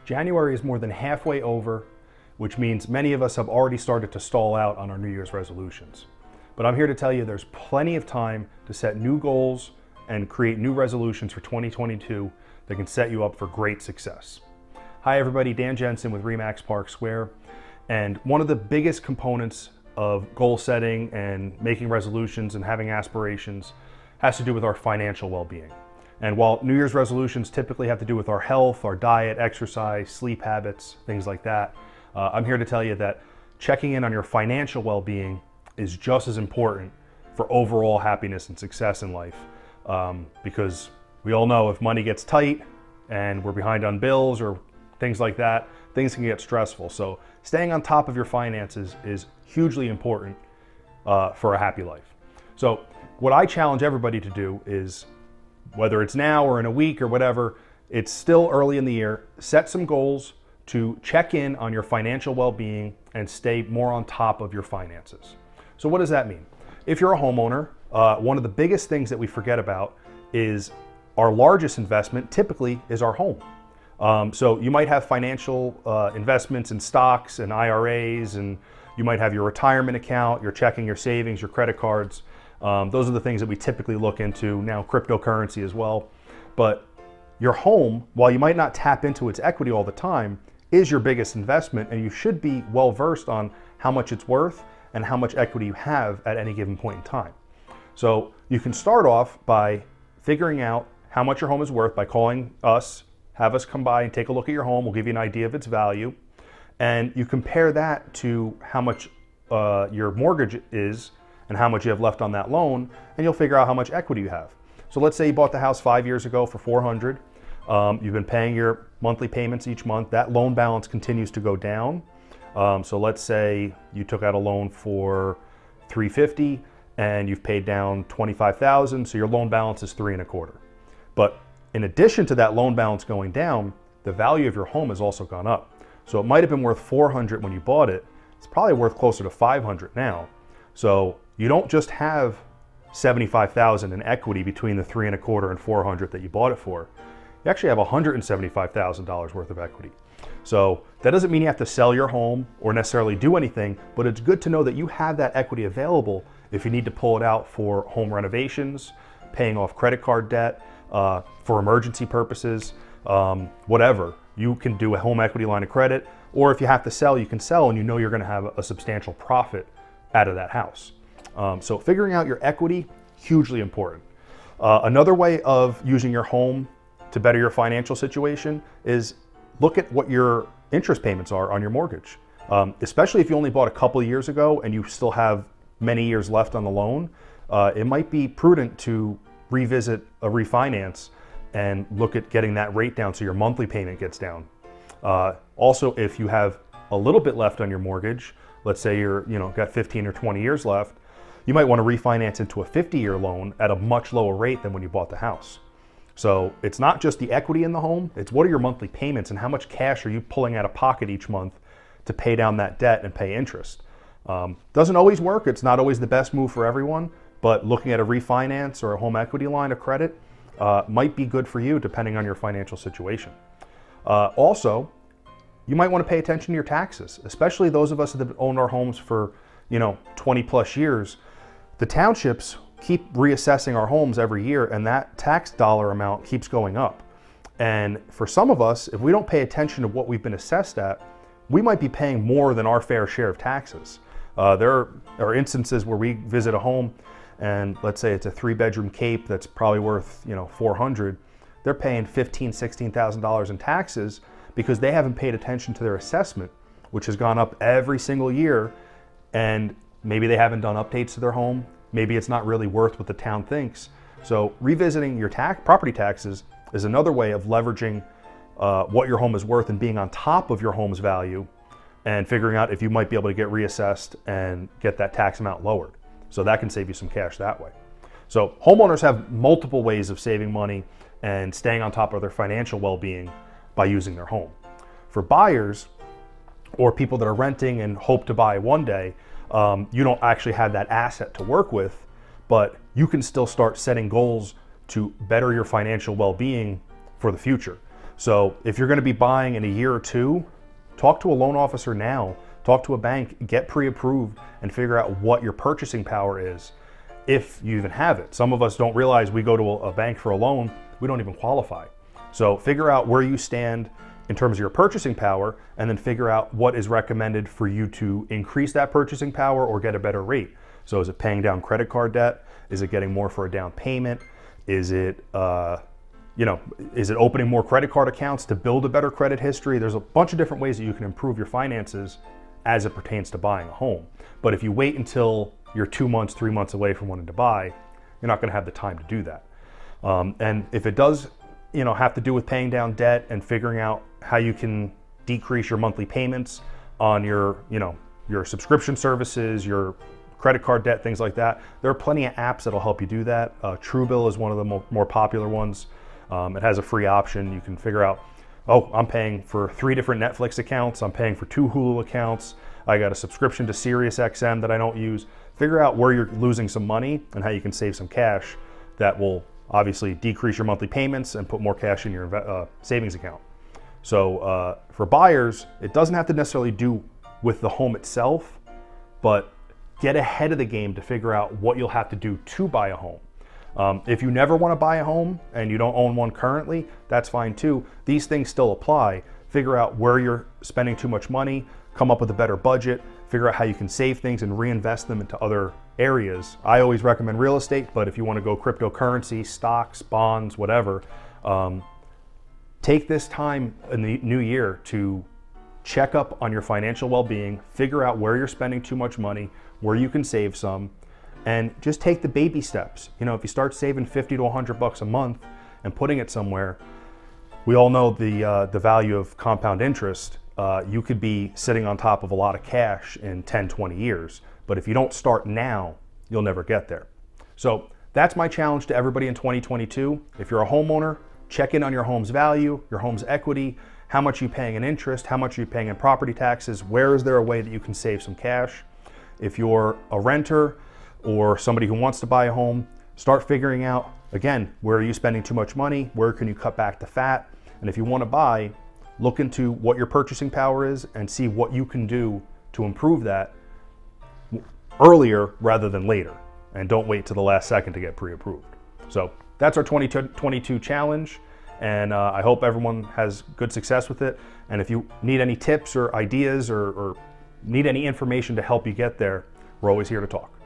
January is more than halfway over, which means many of us have already started to stall out on our New Year's resolutions. But I'm here to tell you there's plenty of time to set new goals and create new resolutions for 2022 that can set you up for great success. Hi everybody, Dan Jensen with Remax Park Square. And one of the biggest components of goal setting and making resolutions and having aspirations has to do with our financial well-being. And while New Year's resolutions typically have to do with our health, our diet, exercise, sleep habits, things like that, I'm here to tell you that checking in on your financial well-being is just as important for overall happiness and success in life. Because we all know if money gets tight and we're behind on bills or things like that, things can get stressful. So staying on top of your finances is hugely important for a happy life. So what I challenge everybody to do is, whether it's now or in a week or whatever, it's still early in the year, set some goals to check in on your financial well-being and stay more on top of your finances. So what does that mean? If you're a homeowner, one of the biggest things that we forget about is our largest investment typically is our home. So you might have financial investments in stocks and IRAs, and you might have your retirement account, your checking, your savings, your credit cards. Those are the things that we typically look into, now cryptocurrency as well. But your home, while you might not tap into its equity all the time, is your biggest investment, and you should be well versed on how much it's worth and how much equity you have at any given point in time. So you can start off by figuring out how much your home is worth by calling us, have us come by and take a look at your home. We'll give you an idea of its value. And you compare that to how much your mortgage is and how much you have left on that loan, and you'll figure out how much equity you have. So let's say you bought the house 5 years ago for $400. You've been paying your monthly payments each month. That loan balance continues to go down. So let's say you took out a loan for $350 and you've paid down $25,000, so your loan balance is $325. But in addition to that loan balance going down, the value of your home has also gone up. So it might have been worth $400 when you bought it. It's probably worth closer to $500 now. So you don't just have $75,000 in equity between the $325 and $400 that you bought it for. You actually have $175,000 worth of equity. So that doesn't mean you have to sell your home or necessarily do anything, but it's good to know that you have that equity available if you need to pull it out for home renovations, paying off credit card debt, for emergency purposes, whatever. You can do a home equity line of credit, or if you have to sell, you can sell and you know you're going to have a substantial profit out of that house. So figuring out your equity, hugely important. Another way of using your home to better your financial situation is look at what your interest payments are on your mortgage. Especially if you only bought a couple of years ago and you still have many years left on the loan, it might be prudent to revisit a refinance and look at getting that rate down so your monthly payment gets down. Also, if you have a little bit left on your mortgage, let's say you're got 15 or 20 years left, you might want to refinance into a 50-year loan at a much lower rate than when you bought the house. So it's not just the equity in the home, it's what are your monthly payments and how much cash are you pulling out of pocket each month to pay down that debt and pay interest. Doesn't always work, it's not always the best move for everyone, but looking at a refinance or a home equity line of credit might be good for you depending on your financial situation. Also, you might want to pay attention to your taxes, especially those of us that have owned our homes for 20 plus years. The townships keep reassessing our homes every year, and that tax dollar amount keeps going up. And for some of us, if we don't pay attention to what we've been assessed at, we might be paying more than our fair share of taxes. There are instances where we visit a home and let's say it's a 3-bedroom cape that's probably worth $400. They're paying $15,000, $16,000 in taxes because they haven't paid attention to their assessment, which has gone up every single year, and maybe they haven't done updates to their home. Maybe it's not really worth what the town thinks. So revisiting your property taxes is another way of leveraging what your home is worth and being on top of your home's value and figuring out if you might be able to get reassessed and get that tax amount lowered. So that can save you some cash that way. So homeowners have multiple ways of saving money and staying on top of their financial well-being by using their home. For buyers or people that are renting and hope to buy one day, you don't actually have that asset to work with, but you can still start setting goals to better your financial well-being for the future. So if you're going to be buying in a year or two, talk to a loan officer now, talk to a bank, get pre-approved, and figure out what your purchasing power is, if you even have it. Some of us don't realize we go to a bank for a loan, we don't even qualify. So figure out where you stand in terms of your purchasing power, and then figure out what is recommended for you to increase that purchasing power or get a better rate. So is it paying down credit card debt? Is it getting more for a down payment? Is it, is it opening more credit card accounts to build a better credit history? There's a bunch of different ways that you can improve your finances as it pertains to buying a home. But if you wait until you're 2 months, 3 months away from wanting to buy, you're not going to have the time to do that. And if it does, have to do with paying down debt and figuring out how you can decrease your monthly payments on your subscription services, your credit card debt, things like that, there are plenty of apps that'll help you do that. Truebill is one of the more popular ones. It has a free option. You can figure out, oh, I'm paying for 3 different Netflix accounts. I'm paying for 2 Hulu accounts. I got a subscription to SiriusXM that I don't use. Figure out where you're losing some money and how you can save some cash that will obviously decrease your monthly payments and put more cash in your savings account. So for buyers, it doesn't have to necessarily do with the home itself, but get ahead of the game to figure out what you'll have to do to buy a home. If you never want to buy a home and you don't own one currently, that's fine too. These things still apply. Figure out where you're spending too much money, come up with a better budget, figure out how you can save things and reinvest them into other areas. I always recommend real estate, but if you want to go cryptocurrency, stocks, bonds, whatever, take this time in the new year to check up on your financial well-being, figure out where you're spending too much money, where you can save some, and just take the baby steps. If you start saving 50 to 100 bucks a month and putting it somewhere, we all know the value of compound interest. You could be sitting on top of a lot of cash in 10, 20 years. But if you don't start now, you'll never get there. So that's my challenge to everybody in 2022. If you're a homeowner, check in on your home's value, your home's equity, how much you're paying in interest, how much you're paying in property taxes, where is there a way that you can save some cash. If you're a renter or somebody who wants to buy a home, start figuring out, again, where are you spending too much money? Where can you cut back the fat? And if you want to buy, look into what your purchasing power is and see what you can do to improve that earlier rather than later. And don't wait to the last second to get pre-approved. So that's our 2022 challenge. And I hope everyone has good success with it. And if you need any tips or ideas or need any information to help you get there, we're always here to talk.